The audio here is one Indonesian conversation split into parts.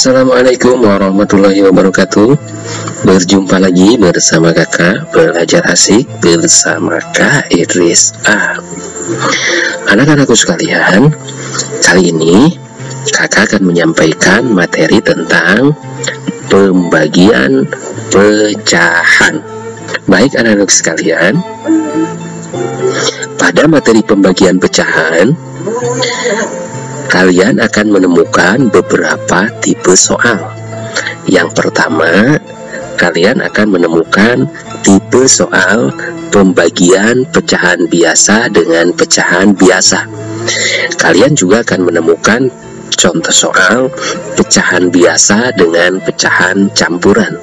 Assalamualaikum warahmatullahi wabarakatuh. Berjumpa lagi bersama kakak belajar asik bersama Kak Idris. Anak-anakku sekalian, kali ini kakak akan menyampaikan materi tentang pembagian pecahan. Baik anak-anak sekalian, pada materi pembagian pecahan kalian akan menemukan beberapa tipe soal. Yang pertama, kalian akan menemukan tipe soal pembagian pecahan biasa dengan pecahan biasa. Kalian juga akan menemukan contoh soal pecahan biasa dengan pecahan campuran.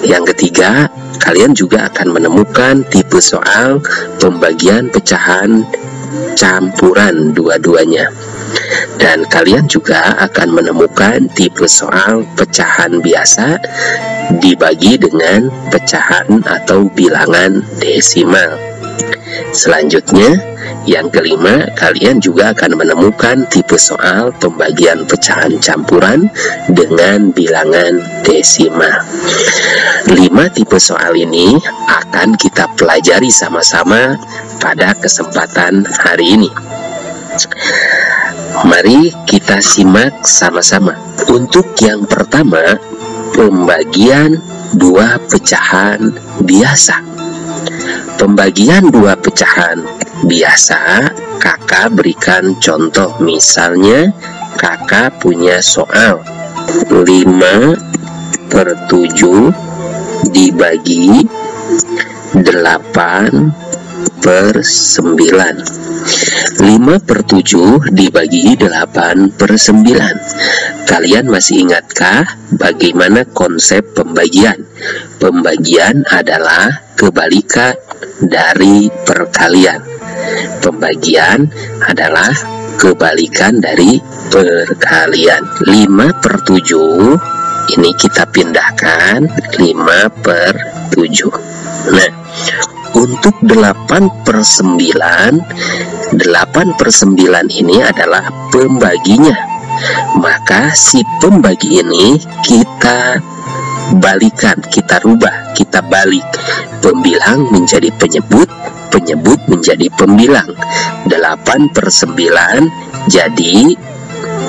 Yang ketiga, kalian juga akan menemukan tipe soal pembagian pecahan campuran dua-duanya. Dan kalian juga akan menemukan tipe soal pecahan biasa dibagi dengan pecahan atau bilangan desimal. Selanjutnya, yang kelima, kalian juga akan menemukan tipe soal pembagian pecahan campuran dengan bilangan desimal. 5 tipe soal ini akan kita pelajari sama-sama pada kesempatan hari ini. Mari kita simak sama-sama. Untuk yang pertama, pembagian dua pecahan biasa. Pembagian dua pecahan biasa, kakak berikan contoh. Misalnya, kakak punya soal 5/7 dibagi 8/9. 5/7 dibagi 8/9. Kalian masih ingatkah bagaimana konsep pembagian? Pembagian adalah kebalikan dari perkalian. Pembagian adalah kebalikan dari perkalian. 5/7 ini kita pindahkan 5/7. Nah, untuk 8/9, 8/9 ini adalah pembaginya. Maka si pembagi ini kita balikan, kita rubah, kita balik. Pembilang menjadi penyebut, penyebut menjadi pembilang. 8/9 jadi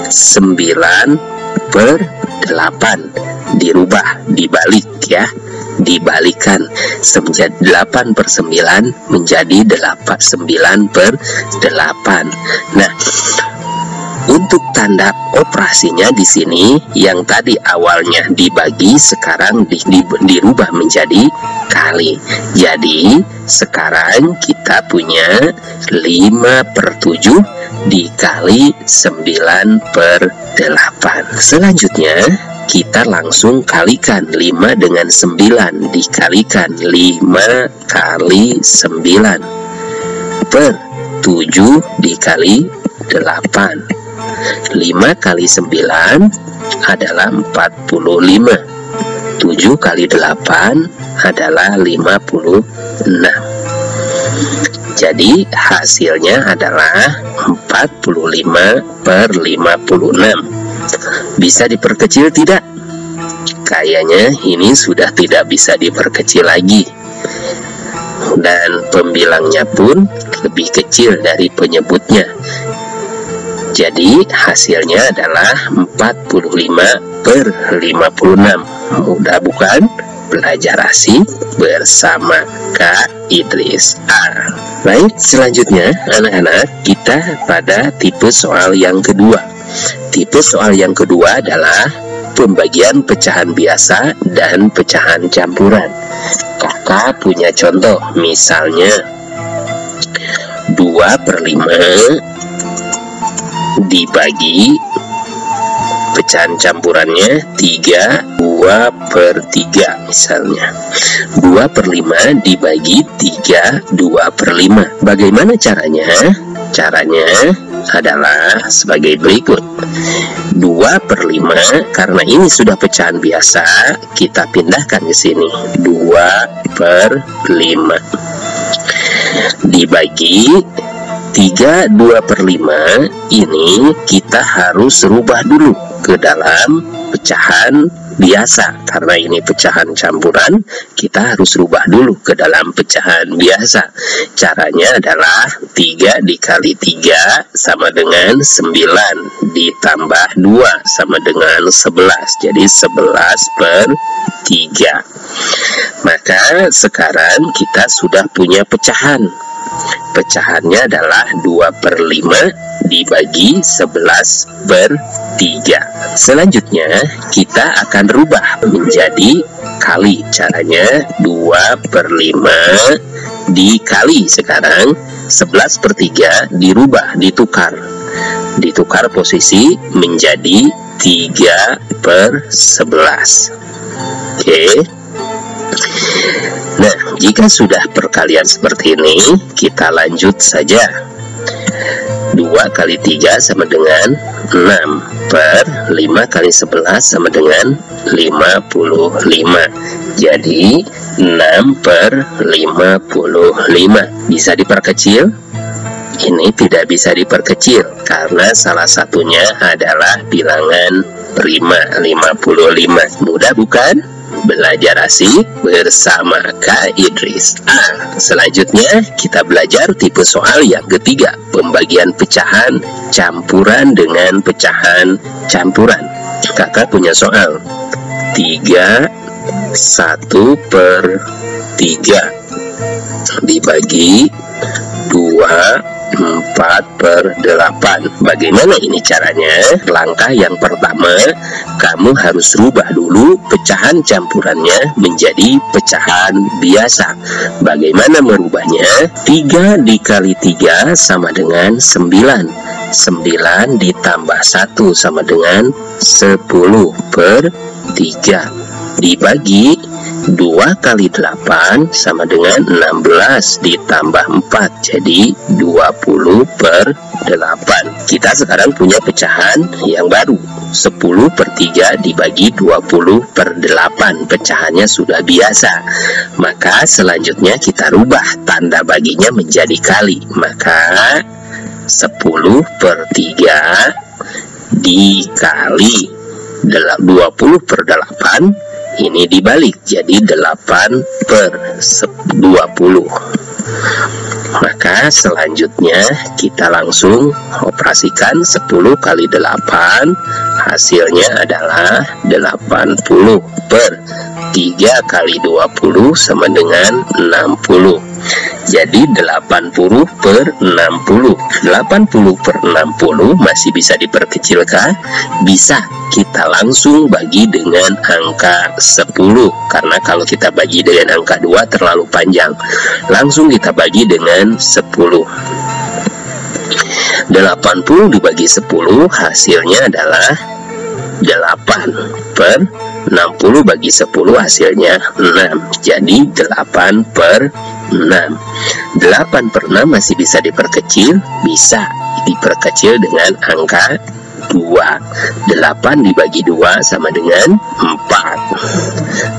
9/8. Dirubah, dibalik ya. Dibalikan 8/9 menjadi 9/8. Nah, untuk tanda operasinya di sini yang tadi awalnya dibagi sekarang dirubah menjadi kali. Jadi sekarang kita punya 5/7 dikali 9/8. Selanjutnya kita langsung kalikan 5 dengan 9, dikalikan 5 kali 9 per 7 dikali 8. 5 kali 9 adalah 45. 7 kali 8 adalah 56. Jadi hasilnya adalah 45/56. Bisa diperkecil tidak? Kayaknya ini sudah tidak bisa diperkecil lagi. Dan pembilangnya pun lebih kecil dari penyebutnya. Jadi hasilnya adalah 45/56. Mudah bukan? Belajar asik bersama Kak Idris. Baik, selanjutnya anak-anak, kita pada tipe soal yang kedua. Tipe soal yang kedua adalah pembagian pecahan biasa dan pecahan campuran. Kakak punya contoh, misalnya 2/5 dibagi pecahan campurannya 2/3 misalnya. 2/5 dibagi 2/5. Bagaimana caranya? Caranya adalah sebagai berikut. 2/5, karena ini sudah pecahan biasa, kita pindahkan ke sini. 2/5 dibagi 3 2/5 ini kita harus rubah dulu ke dalam pecahan biasa. Karena ini pecahan campuran, kita harus rubah dulu ke dalam pecahan biasa. Caranya adalah 3 dikali 3 sama dengan 9, ditambah 2 sama dengan 11. Jadi 11/3. Maka sekarang kita sudah punya pecahan. Pecahannya adalah 2/5 dibagi 11/3. Selanjutnya kita akan rubah menjadi kali. Caranya 2/5 dikali, sekarang 11/3 dirubah, ditukar posisi menjadi 3/11. Oke. Nah, jika sudah perkalian seperti ini, kita lanjut saja. 2 kali 3 sama dengan 6, per 5 kali 11 sama dengan 55. Jadi 6/55. Bisa diperkecil? Ini tidak bisa diperkecil karena salah satunya adalah bilangan prima, 55. Mudah bukan? Belajar asik bersama Kak Idris. Selanjutnya kita belajar tipe soal yang ketiga, pembagian pecahan campuran dengan pecahan campuran. Kakak punya soal 3 1/3 dibagi 2 4/8. Bagaimana ini caranya? Langkah yang pertama, kamu harus rubah dulu pecahan campurannya menjadi pecahan biasa. Bagaimana merubahnya? 3 dikali 3 sama dengan 9. 9 ditambah 1 sama dengan 10/3. Dibagi 2 kali 8 sama dengan 16 ditambah 4, jadi 20/8. Kita sekarang punya pecahan yang baru, 10/3 dibagi 20/8. Pecahannya sudah biasa. Maka selanjutnya kita rubah tanda baginya menjadi kali. Maka 10/3 dikali 20/8, ini dibalik jadi 8/20. Maka selanjutnya kita langsung operasikan 10 kali 8, hasilnya adalah 80, per 3 kali 20 sama dengan 60. Jadi 80/60. 80/60 masih bisa diperkecilkah? Bisa. Kita langsung bagi dengan angka 10. Karena kalau kita bagi dengan angka 2 terlalu panjang. Langsung kita bagi dengan 10. 80 dibagi 10 hasilnya adalah 8, per 60 bagi 10 hasilnya 6. Jadi 8/6. 8/6 masih bisa diperkecil? Bisa diperkecil dengan angka 2. 8 dibagi 2 sama dengan 4.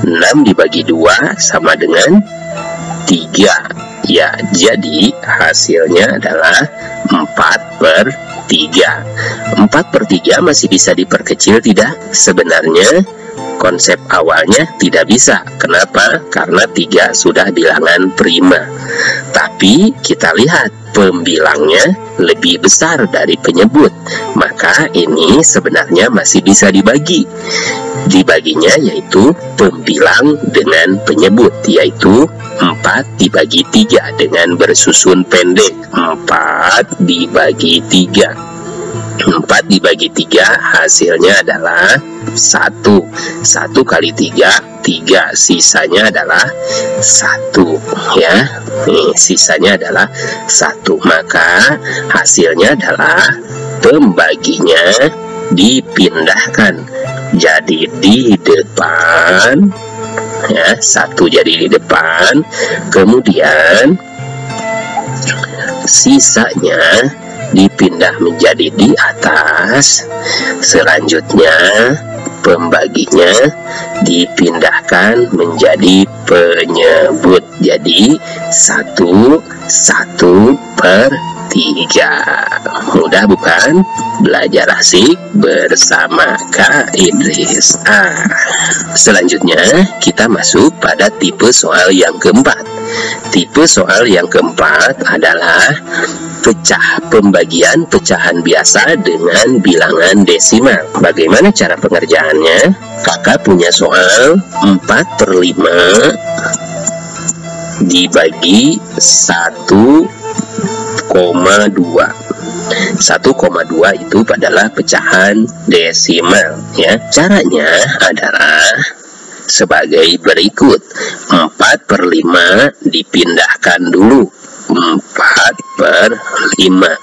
6 dibagi 2 sama dengan 3. Ya, jadi hasilnya adalah 4/3. 4/3 masih bisa diperkecil tidak? Sebenarnya konsep awalnya tidak bisa. Kenapa? Karena 3 sudah bilangan prima. Tapi kita lihat pembilangnya lebih besar dari penyebut. Maka ini sebenarnya masih bisa dibagi. Dibaginya yaitu pembilang dengan penyebut, yaitu 4 dibagi 3 dengan bersusun pendek. 4 dibagi 3. 4 dibagi 3 hasilnya adalah 1. 1 kali 3, 3. Sisanya adalah 1. Ya, nih, sisanya adalah 1. Maka hasilnya adalah pembaginya dipindahkan. Jadi di depan, ya, 1 jadi di depan. Kemudian sisanya dipindah menjadi di atas. Selanjutnya pembaginya dipindahkan menjadi penyebut. Jadi 1/1/3. 3. Mudah bukan? Belajar asik bersama Kak Idris. Selanjutnya kita masuk pada tipe soal yang keempat. Tipe soal yang keempat adalah pembagian pecahan biasa dengan bilangan desimal. Bagaimana cara pengerjaannya? Kakak punya soal 4/5 dibagi 1,2. 1,2 itu adalah pecahan desimal, ya. Caranya adalah sebagai berikut. 4/5 dipindahkan dulu. 4/5.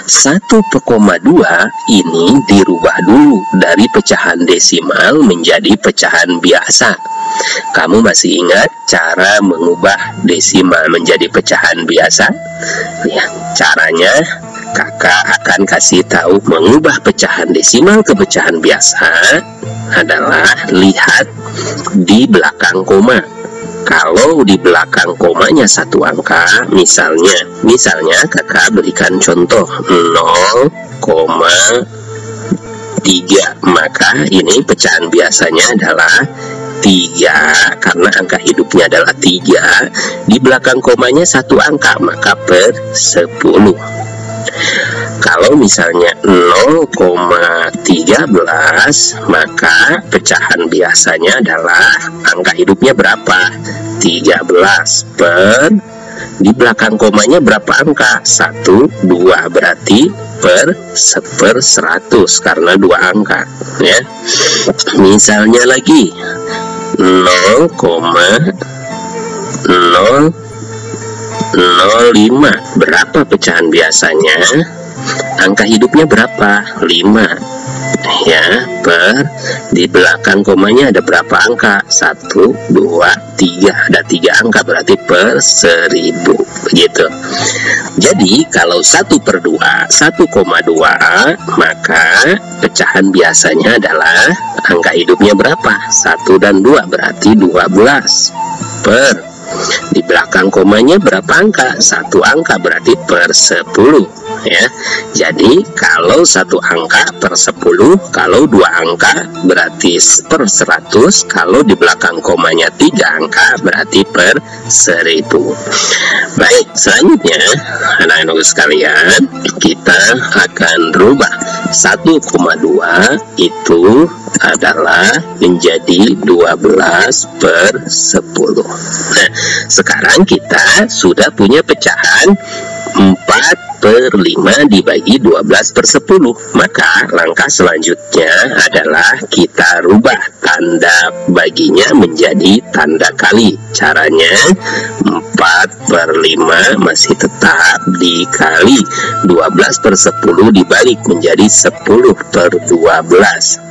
1,2 ini dirubah dulu dari pecahan desimal menjadi pecahan biasa. Kamu masih ingat cara mengubah desimal menjadi pecahan biasa? Ya, caranya kakak akan kasih tahu. Mengubah pecahan desimal ke pecahan biasa adalah lihat di belakang koma. Kalau di belakang komanya satu angka, misalnya kakak berikan contoh 0,3, maka ini pecahan biasanya adalah 3, karena angka hidupnya adalah 3. Di belakang komanya satu angka, maka per 10. Kalau misalnya 0,13, maka pecahan biasanya adalah angka hidupnya berapa? 13 per, di belakang komanya berapa angka? 1, 2, berarti per 100 karena 2 angka, ya. Misalnya lagi 0,005, berapa pecahan biasanya? Angka hidupnya berapa? 5, ya, per, di belakang komanya ada berapa angka? 1, 2, 3, ada 3 angka, berarti per 1000, begitu. Jadi kalau 1/2, 1,2, maka pecahan biasanya adalah angka hidupnya berapa? 1 dan 2, berarti 12 per, di belakang komanya berapa angka? 1 angka, berarti per 10, ya. Jadi kalau 1 angka per 10, kalau 2 angka berarti per 100, kalau di belakang komanya 3 angka berarti per 1000. Baik, selanjutnya anak-anak sekalian, kita akan rubah 1,2 itu adalah menjadi 12 per 10. Nah, sekarang kita sudah punya pecahan 4/5 dibagi 12 per 10. Maka langkah selanjutnya adalah kita rubah tanda baginya menjadi tanda kali. Caranya 4/5 masih tetap dikali 12 per 10 dibalik menjadi 10 per 12.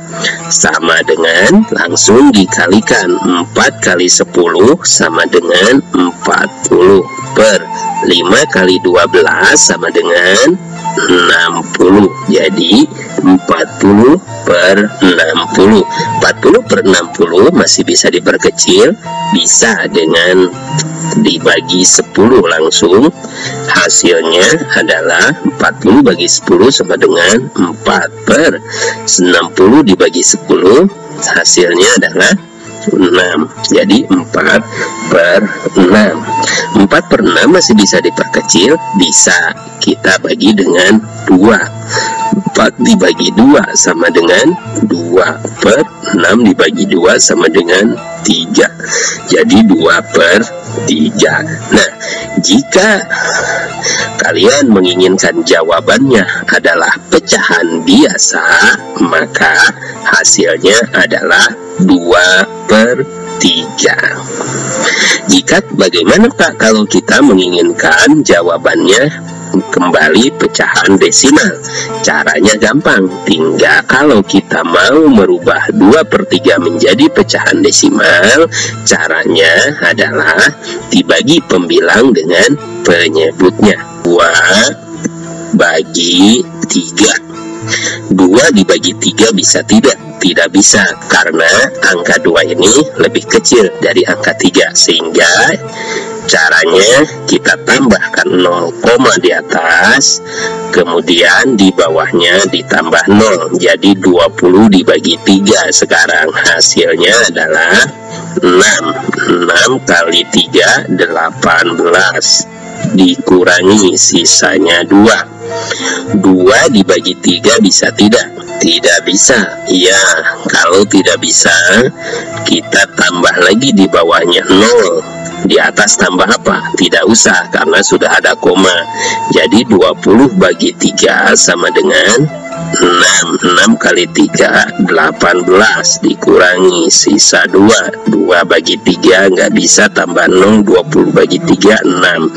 Sama dengan, langsung dikalikan. 4 kali 10 sama dengan 40 per 5 kali 12 sama dengan 60. Jadi 40 per 60. 40 per 60 masih bisa diperkecil, bisa dengan dibagi 10 langsung. Hasilnya adalah 40 bagi 10 sama dengan 4 per 60 dibagi 10, hasilnya adalah 6. Jadi 4 per 6. 4 per 6 masih bisa diperkecil, bisa kita bagi dengan 2. 4 dibagi 2 sama dengan 2 per 6 dibagi 2 sama dengan 3. Jadi 2 per 3. Nah, jika kalian menginginkan jawabannya adalah pecahan biasa, maka hasilnya adalah 2 per 3. Jika bagaimana Kak kalau kita menginginkan jawabannya kembali pecahan desimal? Caranya gampang, tinggal kalau kita mau merubah 2 per 3 menjadi pecahan desimal, caranya adalah dibagi pembilang dengan penyebutnya. 2 bagi 3. 2 dibagi 3 bisa tidak? tidak bisa, karena angka 2 ini lebih kecil dari angka 3, sehingga caranya kita tambahkan 0, di atas, kemudian di bawahnya ditambah 0, jadi 20 dibagi 3. Sekarang hasilnya adalah 6 kali 3 18, dikurangi sisanya 2 dibagi 3 bisa tidak? Tidak bisa. Ya, kalau tidak bisa, kita tambah lagi di bawahnya 0, di atas tambah apa? Tidak usah, karena sudah ada koma. Jadi 20 bagi 3 sama dengan 6 kali 3 18, dikurangi sisa 2 bagi 3 nggak bisa, tambah 0, 20 bagi 3 6.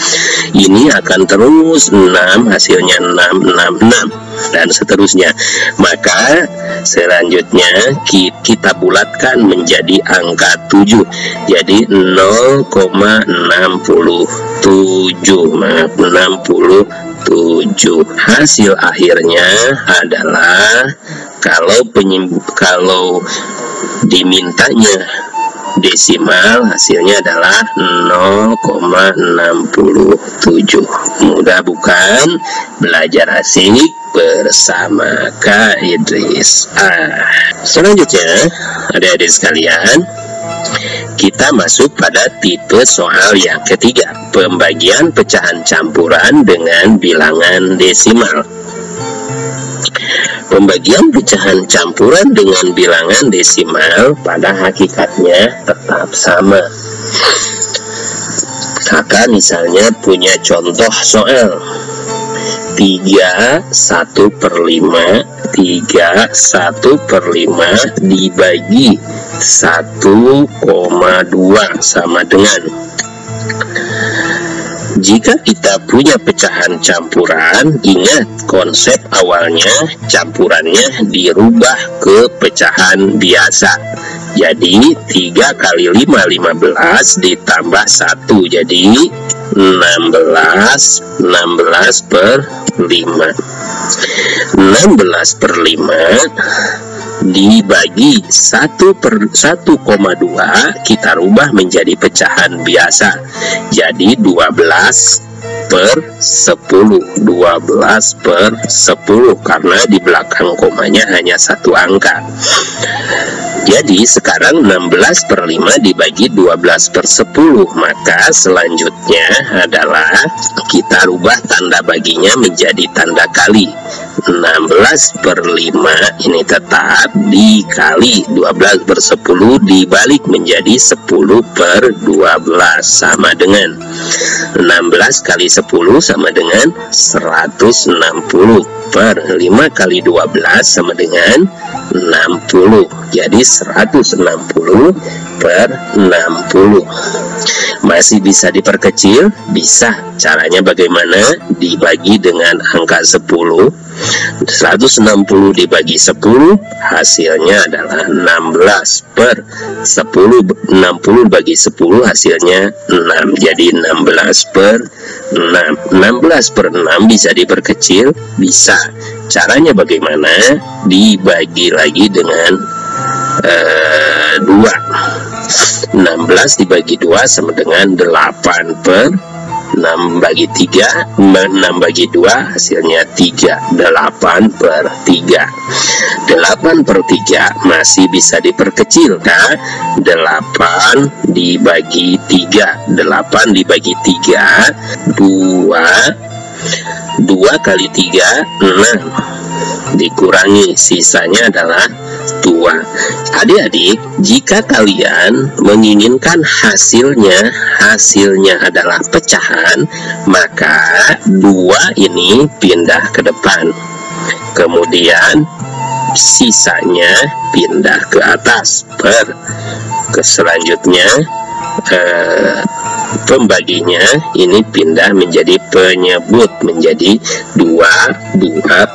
Ini akan terus 6, hasilnya 6 dan seterusnya. Maka selanjutnya kita bulatkan menjadi angka 7, jadi 0,67. Hasil akhirnya adalah kalau dimintanya desimal, hasilnya adalah 0,67. Mudah bukan? Belajar asik bersama Kak Idris. Selanjutnya, adik-adik sekalian, kita masuk pada tipe soal yang ketiga, pembagian pecahan campuran dengan bilangan desimal. Pembagian pecahan campuran dengan bilangan desimal pada hakikatnya tetap sama. Kakak misalnya punya contoh soal 3/1/5 dibagi 1,2 sama dengan. Jika kita punya pecahan campuran, ingat konsep awalnya campurannya dirubah ke pecahan biasa. Jadi 3 kali 5 15 ditambah 1, jadi 16 per 5. 16 per 5 dibagi 1/1,2 kita rubah menjadi pecahan biasa, jadi 12 per 10. 12 per 10 karena di belakang komanya hanya satu angka. Jadi sekarang 16 per 5 dibagi 12 per 10, maka selanjutnya adalah kita rubah tanda baginya menjadi tanda kali. 16 per 5 ini tetap dikali 12 per 10 dibalik menjadi 10 per 12 sama dengan 16 kali 10 sama dengan 160 per 5 kali 12 sama dengan 60, jadi 160 per 60. Masih bisa diperkecil? Bisa. Caranya bagaimana? Dibagi dengan angka 10. 160 dibagi 10 hasilnya adalah 16 per 10. 60 bagi 10 hasilnya 6, jadi 16 per 6. 16 per 6 bisa diperkecil? Bisa. Caranya bagaimana? Dibagi lagi dengan 2. 16 dibagi 2 sama dengan 8 per 6 bagi 3, 6 bagi 2 hasilnya 3, 8 per 3. 8 per 3 masih bisa diperkecil kan? 8 dibagi 3, 8 dibagi 3 2 kali 3 6, dikurangi sisanya adalah 2. Adik-adik, jika kalian menginginkan hasilnya adalah pecahan, maka 2 ini pindah ke depan, kemudian sisanya pindah ke atas per selanjutnya pembaginya ini pindah menjadi penyebut menjadi 2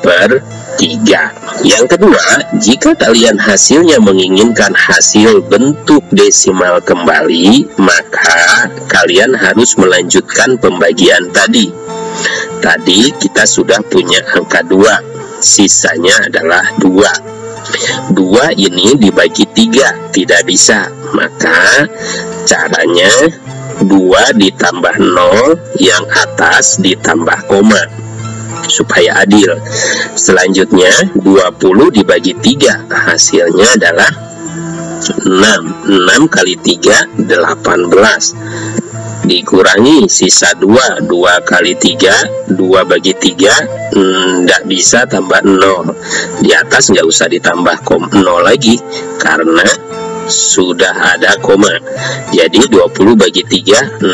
per 3. Yang kedua, jika kalian hasilnya menginginkan hasil bentuk desimal kembali, maka kalian harus melanjutkan pembagian tadi. Tadi kita sudah punya angka 2, sisanya adalah 2. 2 ini dibagi 3 tidak bisa, maka caranya 2 ditambah 0, yang atas ditambah koma supaya adil. Selanjutnya 20 dibagi 3, hasilnya adalah 6 kali 3 18, dikurangi sisa 2 kali 3, 2 bagi 3 nggak bisa, tambah 0. Di atas nggak usah ditambah 0 lagi karena sudah ada koma. Jadi 20 bagi 3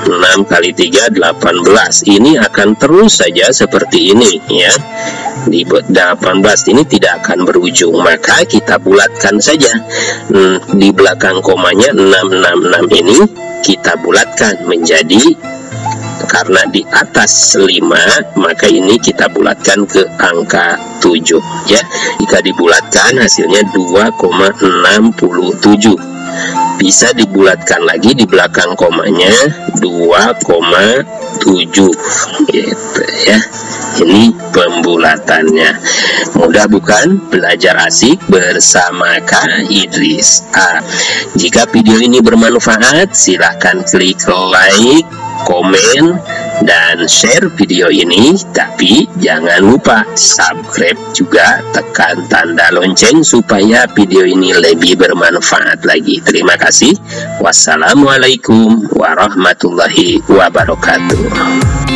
6 kali 3 18. Ini akan terus saja seperti ini ya. Di 18 ini tidak akan berujung, maka kita bulatkan saja. Di belakang komanya 666 ini kita bulatkan menjadi, karena di atas 5 maka ini kita bulatkan ke angka 7 ya. Jika dibulatkan hasilnya 2,67. Bisa dibulatkan lagi di belakang komanya 2,7 gitu ya. Ini pembulatannya. Mudah bukan? Belajar asik bersama Kak Idris A. Jika video ini bermanfaat, silahkan klik like, komen, dan share video ini. Tapi jangan lupa subscribe juga, tekan tanda lonceng supaya video ini lebih bermanfaat lagi. Terima kasih. Wassalamualaikum warahmatullahi wabarakatuh.